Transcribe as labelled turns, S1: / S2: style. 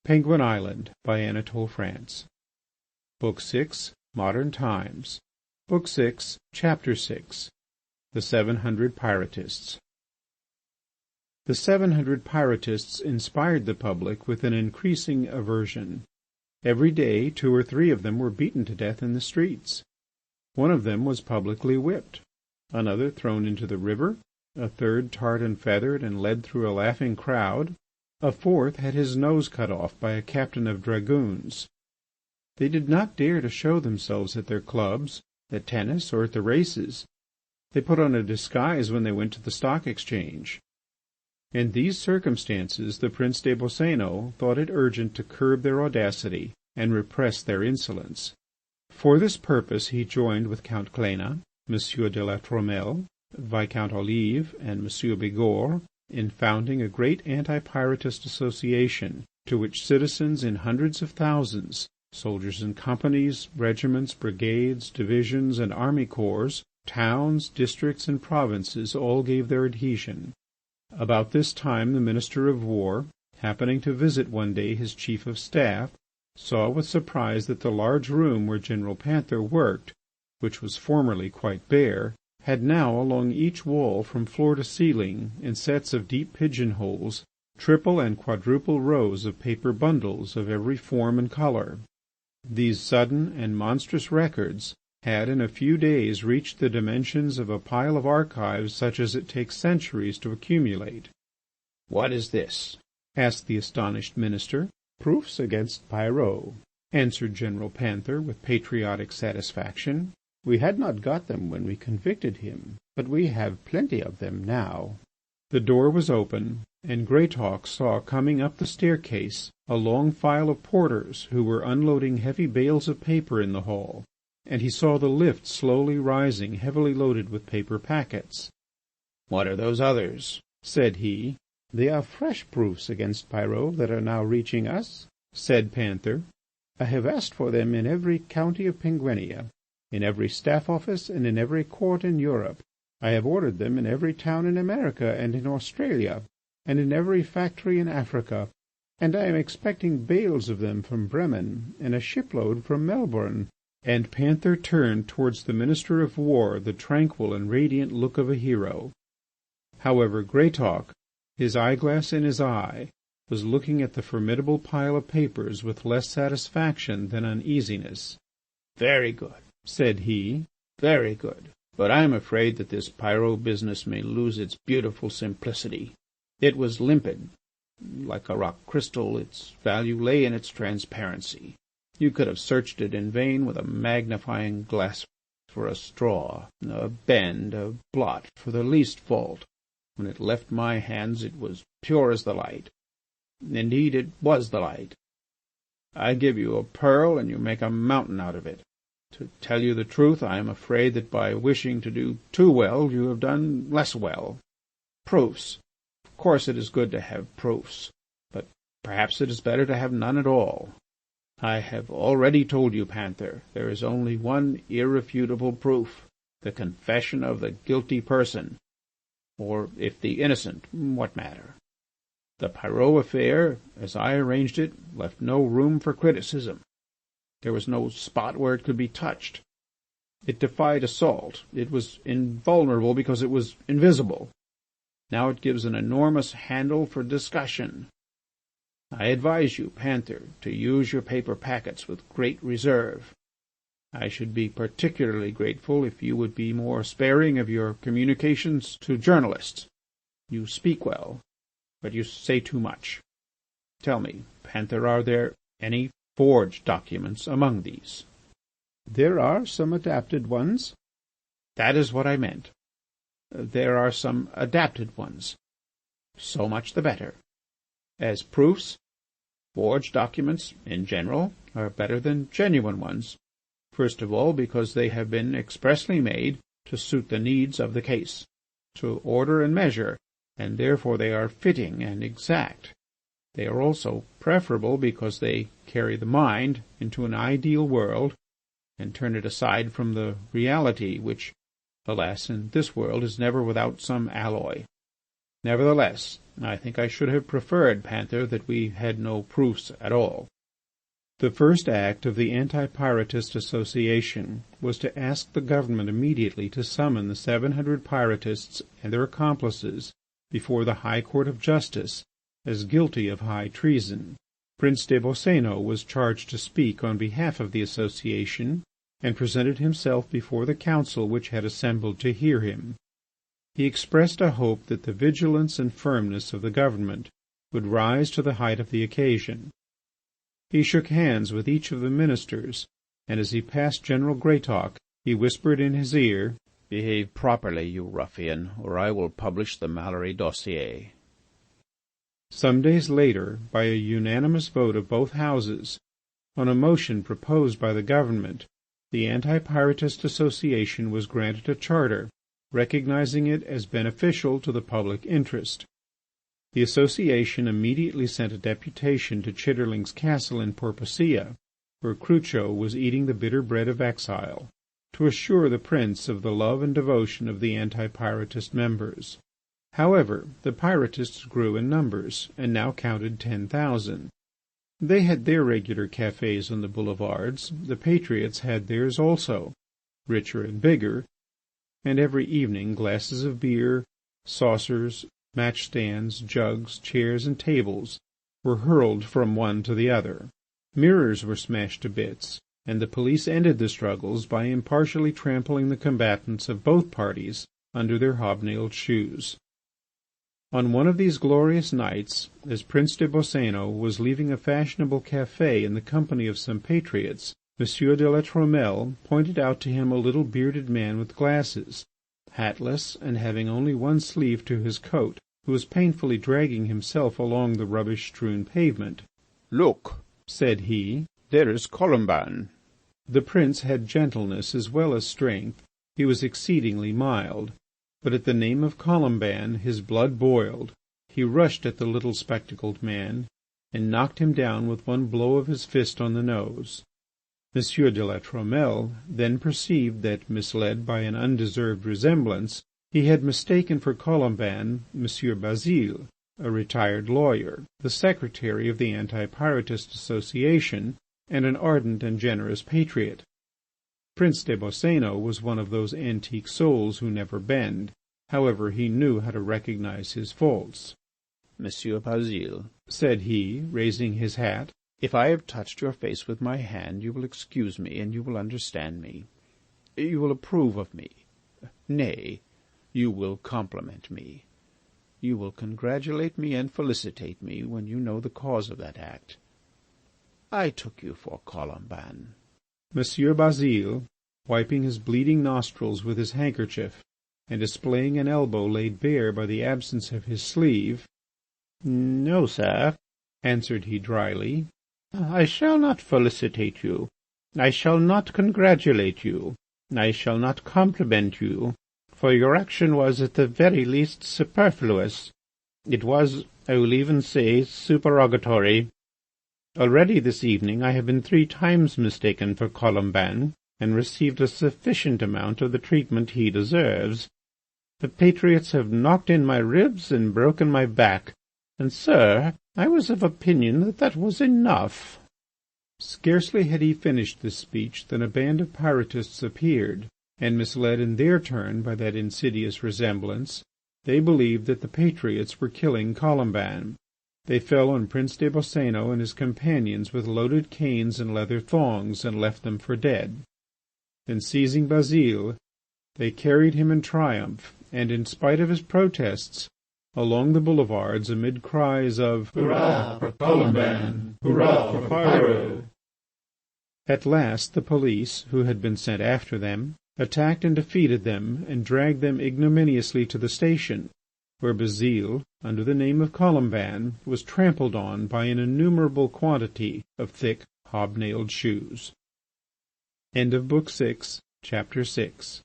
S1: Penguin Island by Anatole France. Book 6. Modern Times. Book 6, Chapter 6. The 700 Pyrotists. The 700 Pyrotists inspired the public with an increasing aversion. Every day 2 or 3 of them were beaten to death in the streets. One of them was publicly whipped, another thrown into the river, a third tarred and feathered and led through a laughing crowd, a fourth had his nose cut off by a captain of dragoons. They did not dare to show themselves at their clubs, at tennis, or at the races. They put on a disguise when they went to the stock exchange. In these circumstances the Prince des Boscénos thought it urgent to curb their audacity and repress their insolence. For this purpose he joined with Count Cléna, Monsieur de La Trumelle, Viscount Olive, and Monsieur Bigourd in founding a great anti-Pyrotist association to which citizens in hundreds of thousands, soldiers in companies, regiments, brigades, divisions, and army corps, towns, districts, and provinces all gave their adhesion. About this time the Minister of War, happening to visit one day his chief of staff, saw with surprise that the large room where General Panther worked, which was formerly quite bare, had now along each wall from floor to ceiling, in sets of deep pigeon-holes, triple and quadruple rows of paper bundles of every form and colour. These sudden and monstrous records had in a few days reached the dimensions of a pile of archives such as it takes centuries to accumulate. "What is this?" asked the astonished minister. "Proofs against Pyrot," answered General Panther with patriotic satisfaction. "We had not got them when we convicted him, but we have plenty of them now." The door was open, and Greatauk saw coming up the staircase a long file of porters who were unloading heavy bales of paper in the hall, and he saw the lift slowly rising heavily loaded with paper packets. "What are those others?" said he. "They are fresh proofs against Pyrot that are now reaching us," said Panther. "I have asked for them in every county of Penguinia, in every staff office and in every court in Europe. I have ordered them in every town in America and in Australia, and in every factory in Africa, and I am expecting bales of them from Bremen and a shipload from Melbourne." And Panther turned towards the Minister of War the tranquil and radiant look of a hero. However, Greatauk, his eyeglass in his eye, was looking at the formidable pile of papers with less satisfaction than uneasiness. "Very good," said he, "very good. But I am afraid that this Pyrot business may lose its beautiful simplicity. It was limpid, like a rock crystal. Its value lay in its transparency. You could have searched it in vain with a magnifying glass for a straw, a bend, a blot, for the least fault. When it left my hands it was pure as the light. Indeed, it was the light. I give you a pearl and you make a mountain out of it. To tell you the truth, I am afraid that by wishing to do too well you have done less well. Proofs. Of course it is good to have proofs, but perhaps it is better to have none at all. I have already told you, Panther, there is only one irrefutable proof, the confession of the guilty person. Or if the innocent, what matter? The Pyrot affair, as I arranged it, left no room for criticism. There was no spot where it could be touched. It defied assault. It was invulnerable because it was invisible. Now it gives an enormous handle for discussion. I advise you, Panther, to use your paper packets with great reserve. I should be particularly grateful if you would be more sparing of your communications to journalists. You speak well, but you say too much. Tell me, Panther, are there any forged documents among these? There are some adapted ones. That is what I meant. There are some adapted ones. So much the better. As proofs, forged documents, in general, are better than genuine ones. First of all, because they have been expressly made to suit the needs of the case, to order and measure, and therefore they are fitting and exact. They are also preferable because they carry the mind into an ideal world and turn it aside from the reality which, alas, in this world is never without some alloy. Nevertheless, I think I should have preferred, Panther, that we had no proofs at all." The first act of the Anti-Pyrotist Association was to ask the government immediately to summon the 700 Pyrotists and their accomplices before the High Court of Justice as guilty of high treason. Prince des Boscénos was charged to speak on behalf of the association and presented himself before the council which had assembled to hear him. He expressed a hope that the vigilance and firmness of the government would rise to the height of the occasion. He shook hands with each of the ministers, and as he passed General Greatauk, he whispered in his ear,
S2: "Behave properly, you ruffian, or I will publish the Mallory dossier."
S1: Some days later, by a unanimous vote of both houses, on a motion proposed by the government, the Anti-Pyrotist Association was granted a charter, recognizing it as beneficial to the public interest. The association immediately sent a deputation to Chitterling's castle in Porpoisia, where Crucho was eating the bitter bread of exile, to assure the prince of the love and devotion of the Anti-Pyrotist members. However, the Pyrotists grew in numbers and now counted 10,000. They had their regular cafés on the boulevards, the patriots had theirs also, richer and bigger, and every evening glasses of beer, saucers, match-stands, jugs, chairs and tables were hurled from one to the other. Mirrors were smashed to bits, and the police ended the struggles by impartially trampling the combatants of both parties under their hobnailed shoes. On one of these glorious nights, as Prince des Boscénos was leaving a fashionable café in the company of some patriots, M. de La Trumelle pointed out to him a little bearded man with glasses, hatless and having only one sleeve to his coat, who was painfully dragging himself along the rubbish-strewn pavement.
S2: "Look,"
S1: said he,
S2: "there is Colomban."
S1: The prince had gentleness as well as strength. He was exceedingly mild, but at the name of Colomban his blood boiled. He rushed at the little spectacled man and knocked him down with one blow of his fist on the nose. M. de La Trumelle then perceived that, misled by an undeserved resemblance, he had mistaken for Colomban M. Bazile, a retired lawyer, the secretary of the Anti-Pyrotist Association, and an ardent and generous patriot. Prince des Boscénos was one of those antique souls who never bend. However, he knew how to recognize his faults.
S2: "Monsieur Bazile,"
S1: said he, raising his hat,
S2: "if I have touched your face with my hand, you will excuse me and you will understand me. You will approve of me. Nay, you will compliment me. You will congratulate me and felicitate me when you know the cause of that act. I took you for Colomban."
S1: Monsieur Bazile, wiping his bleeding nostrils with his handkerchief and displaying an elbow laid bare by the absence of his sleeve, "No, sir," answered he dryly, "I shall not felicitate you. I shall not congratulate you. I shall not compliment you, for your action was at the very least superfluous. It was, I will even say, supererogatory. Already this evening I have been 3 times mistaken for Colomban and received a sufficient amount of the treatment he deserves. The patriots have knocked in my ribs and broken my back, and, sir, I was of opinion that that was enough." Scarcely had he finished this speech than a band of Pyrotists appeared, and misled in their turn by that insidious resemblance, they believed that the patriots were killing Colomban. They fell on Prince des Boscénos and his companions with loaded canes and leather thongs and left them for dead. Then seizing Bazile, they carried him in triumph, and in spite of his protests, along the boulevards amid cries of "Hurrah for Colomban! Hurrah for Pyrot!" At last the police, who had been sent after them, attacked and defeated them and dragged them ignominiously to the station, where Bazile, under the name of Colomban, was trampled on by an innumerable quantity of thick, hobnailed shoes. End of Book 6, Chapter 6.